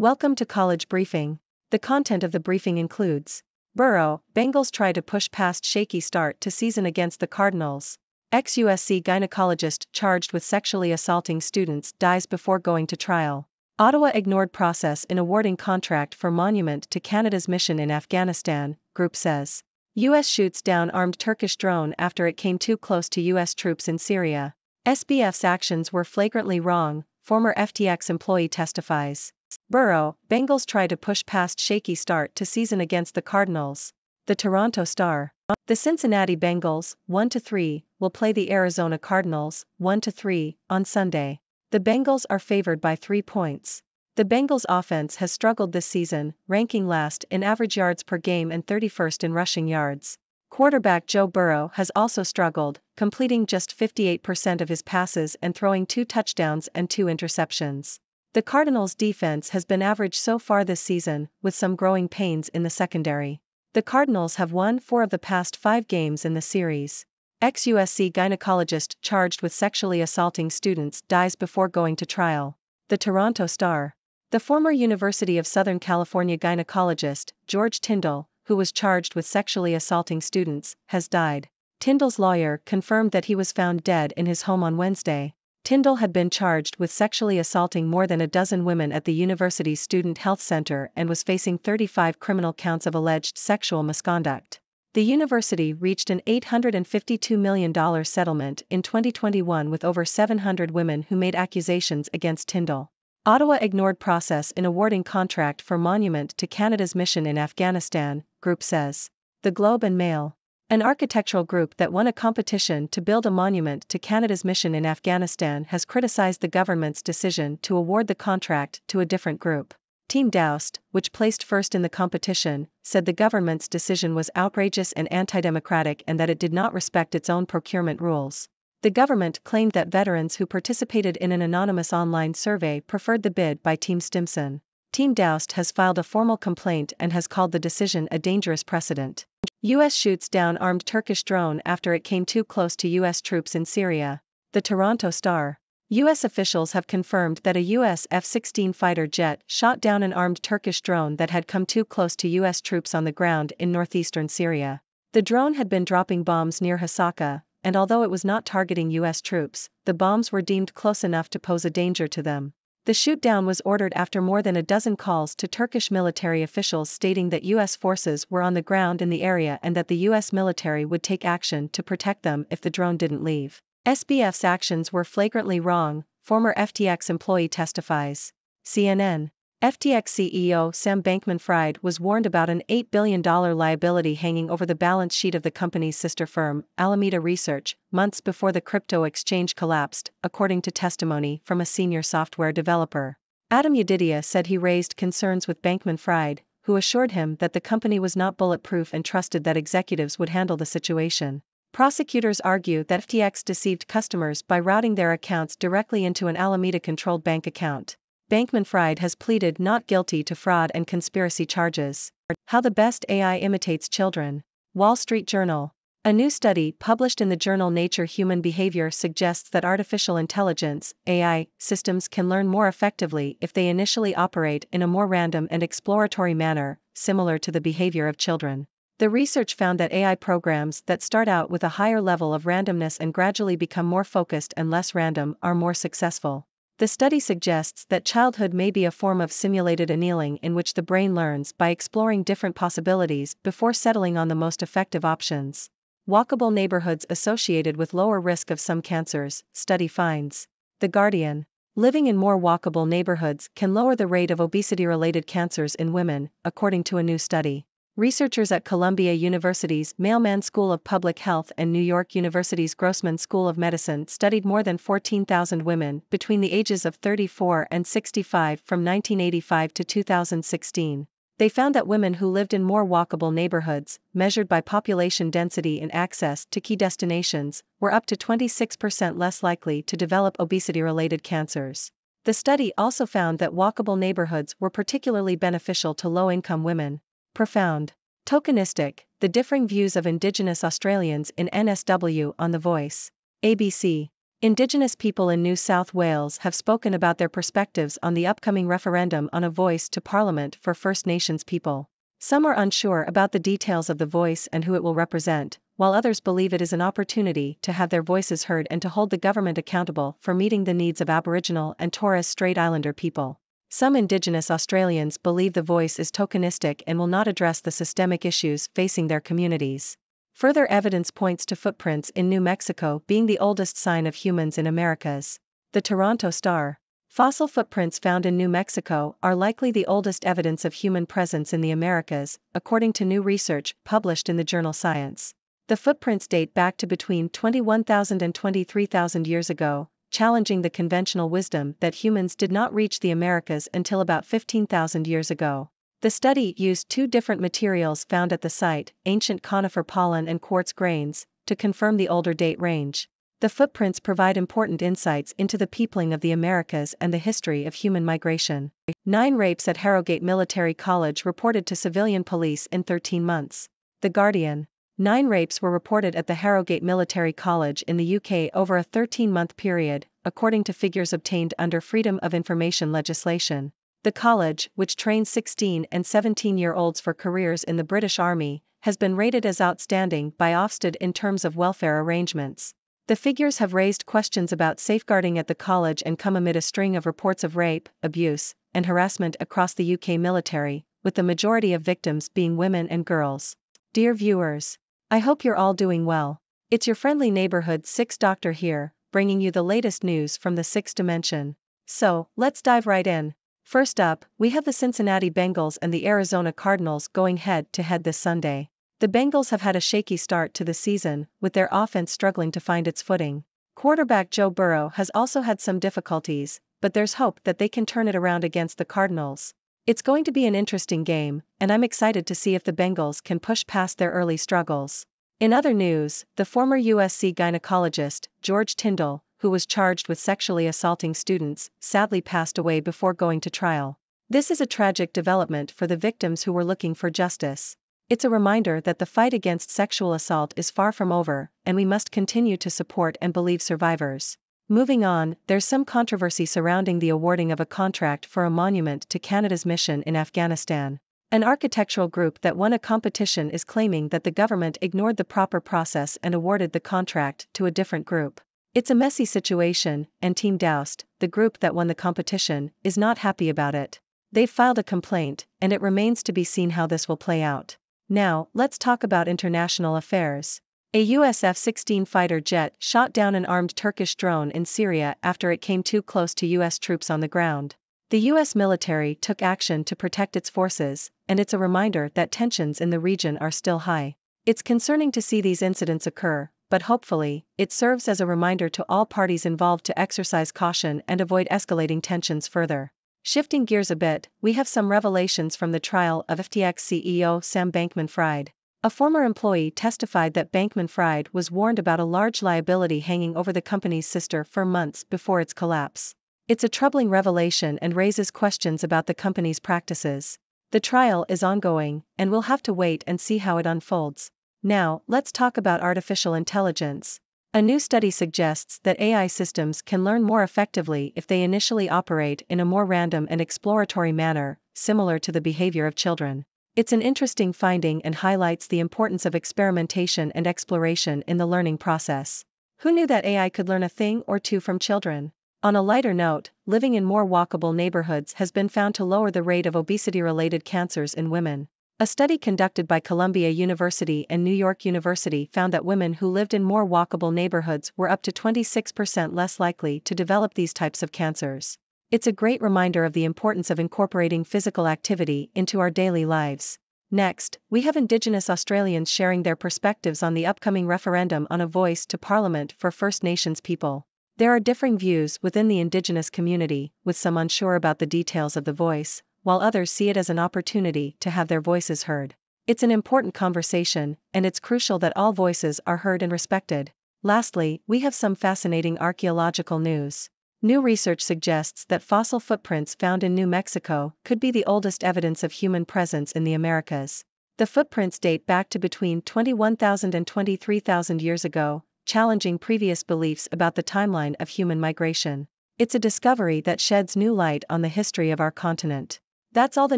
Welcome to College Briefing. The content of the briefing includes: Burrow, Bengals try to push past shaky start to season against the Cardinals. Ex-USC gynecologist charged with sexually assaulting students dies before going to trial. Ottawa ignored process in awarding contract for monument to Canada's mission in Afghanistan, group says. U.S. shoots down armed Turkish drone after it came too close to U.S. troops in Syria. SBF's actions were flagrantly wrong, former FTX employee testifies. Burrow, Bengals try to push past shaky start to season against the Cardinals. The Toronto Star. The Cincinnati Bengals, 1-3, will play the Arizona Cardinals, 1-3, on Sunday. The Bengals are favored by 3 points. The Bengals' offense has struggled this season, ranking last in average yards per game and 31st in rushing yards. Quarterback Joe Burrow has also struggled, completing just 58% of his passes and throwing 2 touchdowns and 2 interceptions. The Cardinals' defense has been average so far this season, with some growing pains in the secondary. The Cardinals have won 4 of the past 5 games in the series. Ex-USC gynecologist charged with sexually assaulting students dies before going to trial. The Toronto Star. The former University of Southern California gynecologist, George Tyndall, who was charged with sexually assaulting students, has died. Tyndall's lawyer confirmed that he was found dead in his home on Wednesday. Tyndall had been charged with sexually assaulting more than a dozen women at the university's Student Health Center and was facing 35 criminal counts of alleged sexual misconduct. The university reached an $852 million settlement in 2021 with over 700 women who made accusations against Tyndall. Ottawa ignored process in awarding contract for monument to Canada's mission in Afghanistan, group says. The Globe and Mail. An architectural group that won a competition to build a monument to Canada's mission in Afghanistan has criticized the government's decision to award the contract to a different group. Team Doust, which placed first in the competition, said the government's decision was outrageous and anti-democratic and that it did not respect its own procurement rules. The government claimed that veterans who participated in an anonymous online survey preferred the bid by Team Stimson. Team Doust has filed a formal complaint and has called the decision a dangerous precedent. U.S. shoots down armed Turkish drone after it came too close to U.S. troops in Syria. The Toronto Star. U.S. officials have confirmed that a U.S. F-16 fighter jet shot down an armed Turkish drone that had come too close to U.S. troops on the ground in northeastern Syria. The drone had been dropping bombs near Hasaka, and although it was not targeting U.S. troops, the bombs were deemed close enough to pose a danger to them. The shoot-down was ordered after more than a dozen calls to Turkish military officials stating that U.S. forces were on the ground in the area and that the U.S. military would take action to protect them if the drone didn't leave. SBF's actions were flagrantly wrong, former FTX employee testifies. CNN. FTX CEO Sam Bankman-Fried was warned about an $8 billion liability hanging over the balance sheet of the company's sister firm, Alameda Research, months before the crypto exchange collapsed, according to testimony from a senior software developer. Adam Yedidia said he raised concerns with Bankman-Fried, who assured him that the company was not bulletproof and trusted that executives would handle the situation. Prosecutors argue that FTX deceived customers by routing their accounts directly into an Alameda-controlled bank account. Bankman-Fried has pleaded not guilty to fraud and conspiracy charges. How the best AI imitates children. Wall Street Journal. A new study published in the journal Nature Human Behavior suggests that artificial intelligence, AI, systems can learn more effectively if they initially operate in a more random and exploratory manner, similar to the behavior of children. The research found that AI programs that start out with a higher level of randomness and gradually become more focused and less random are more successful. The study suggests that childhood may be a form of simulated annealing in which the brain learns by exploring different possibilities before settling on the most effective options. Walkable neighborhoods associated with lower risk of some cancers, study finds. The Guardian. Living in more walkable neighborhoods can lower the rate of obesity-related cancers in women, according to a new study. Researchers at Columbia University's Mailman School of Public Health and New York University's Grossman School of Medicine studied more than 14,000 women between the ages of 34 and 65 from 1985 to 2016. They found that women who lived in more walkable neighborhoods, measured by population density and access to key destinations, were up to 26% less likely to develop obesity-related cancers. The study also found that walkable neighborhoods were particularly beneficial to low-income women. Profound. Tokenistic, the differing views of Indigenous Australians in NSW on The Voice. ABC. Indigenous people in New South Wales have spoken about their perspectives on the upcoming referendum on a voice to Parliament for First Nations people. Some are unsure about the details of the voice and who it will represent, while others believe it is an opportunity to have their voices heard and to hold the government accountable for meeting the needs of Aboriginal and Torres Strait Islander people. Some Indigenous Australians believe the voice is tokenistic and will not address the systemic issues facing their communities. Further evidence points to footprints in New Mexico being the oldest sign of humans in Americas. The Toronto Star. Fossil footprints found in New Mexico are likely the oldest evidence of human presence in the Americas, according to new research published in the journal Science. The footprints date back to between 21,000 and 23,000 years ago, challenging the conventional wisdom that humans did not reach the Americas until about 15,000 years ago. The study used two different materials found at the site, ancient conifer pollen and quartz grains, to confirm the older date range. The footprints provide important insights into the peopling of the Americas and the history of human migration. 9 rapes at Harrogate Military College reported to civilian police in 13 months. The Guardian. 9 rapes were reported at the Harrogate Military College in the UK over a 13-month period, according to figures obtained under Freedom of Information legislation. The college, which trains 16 and 17-year-olds for careers in the British Army, has been rated as outstanding by Ofsted in terms of welfare arrangements. The figures have raised questions about safeguarding at the college and come amid a string of reports of rape, abuse, and harassment across the UK military, with the majority of victims being women and girls. Dear viewers, I hope you're all doing well. It's your friendly neighborhood 6 Doctor here, bringing you the latest news from the 6th dimension. So, let's dive right in. First up, we have the Cincinnati Bengals and the Arizona Cardinals going head-to-head this Sunday. The Bengals have had a shaky start to the season, with their offense struggling to find its footing. Quarterback Joe Burrow has also had some difficulties, but there's hope that they can turn it around against the Cardinals. It's going to be an interesting game, and I'm excited to see if the Bengals can push past their early struggles. In other news, the former USC gynecologist, George Tyndall, who was charged with sexually assaulting students, sadly passed away before going to trial. This is a tragic development for the victims who were looking for justice. It's a reminder that the fight against sexual assault is far from over, and we must continue to support and believe survivors. Moving on, there's some controversy surrounding the awarding of a contract for a monument to Canada's mission in Afghanistan. An architectural group that won a competition is claiming that the government ignored the proper process and awarded the contract to a different group. It's a messy situation, and Team Doused, the group that won the competition, is not happy about it. They've filed a complaint, and it remains to be seen how this will play out. Now, let's talk about international affairs. A US F-16 fighter jet shot down an armed Turkish drone in Syria after it came too close to US troops on the ground. The US military took action to protect its forces, and it's a reminder that tensions in the region are still high. It's concerning to see these incidents occur, but hopefully, it serves as a reminder to all parties involved to exercise caution and avoid escalating tensions further. Shifting gears a bit, we have some revelations from the trial of FTX CEO Sam Bankman-Fried. A former employee testified that Bankman-Fried was warned about a large liability hanging over the company's sister for months before its collapse. It's a troubling revelation and raises questions about the company's practices. The trial is ongoing, and we'll have to wait and see how it unfolds. Now, let's talk about artificial intelligence. A new study suggests that AI systems can learn more effectively if they initially operate in a more random and exploratory manner, similar to the behavior of children. It's an interesting finding and highlights the importance of experimentation and exploration in the learning process. Who knew that AI could learn a thing or two from children? On a lighter note, living in more walkable neighborhoods has been found to lower the rate of obesity-related cancers in women. A study conducted by Columbia University and New York University found that women who lived in more walkable neighborhoods were up to 26% less likely to develop these types of cancers. It's a great reminder of the importance of incorporating physical activity into our daily lives. Next, we have Indigenous Australians sharing their perspectives on the upcoming referendum on a voice to Parliament for First Nations people. There are differing views within the Indigenous community, with some unsure about the details of the voice, while others see it as an opportunity to have their voices heard. It's an important conversation, and it's crucial that all voices are heard and respected. Lastly, we have some fascinating archaeological news. New research suggests that fossil footprints found in New Mexico could be the oldest evidence of human presence in the Americas. The footprints date back to between 21,000 and 23,000 years ago, challenging previous beliefs about the timeline of human migration. It's a discovery that sheds new light on the history of our continent. That's all the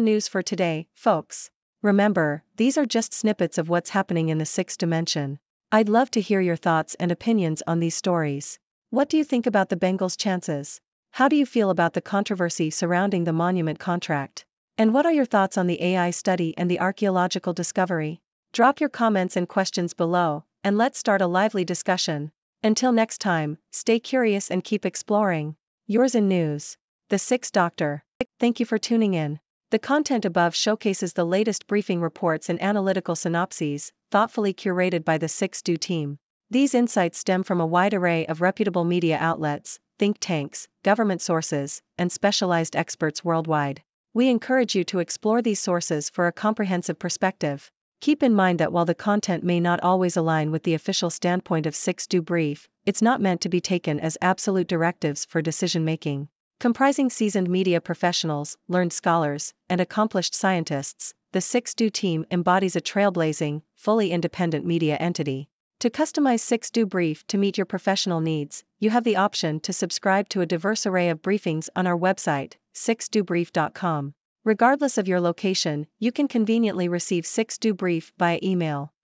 news for today, folks. Remember, these are just snippets of what's happening in the sixth dimension. I'd love to hear your thoughts and opinions on these stories. What do you think about the Bengals' chances? How do you feel about the controversy surrounding the monument contract? And what are your thoughts on the AI study and the archaeological discovery? Drop your comments and questions below, and let's start a lively discussion. Until next time, stay curious and keep exploring. Yours in news. The Sixth Doctor. Thank you for tuning in. The content above showcases the latest briefing reports and analytical synopses, thoughtfully curated by the Sixth Do team. These insights stem from a wide array of reputable media outlets, think tanks, government sources, and specialized experts worldwide. We encourage you to explore these sources for a comprehensive perspective. Keep in mind that while the content may not always align with the official standpoint of Sixth Do Brief, it's not meant to be taken as absolute directives for decision-making. Comprising seasoned media professionals, learned scholars, and accomplished scientists, the Sixth Do team embodies a trailblazing, fully independent media entity. To customize Sixth Do Brief to meet your professional needs, you have the option to subscribe to a diverse array of briefings on our website, sixthdobrief.com. Regardless of your location, you can conveniently receive Sixth Do Brief via email.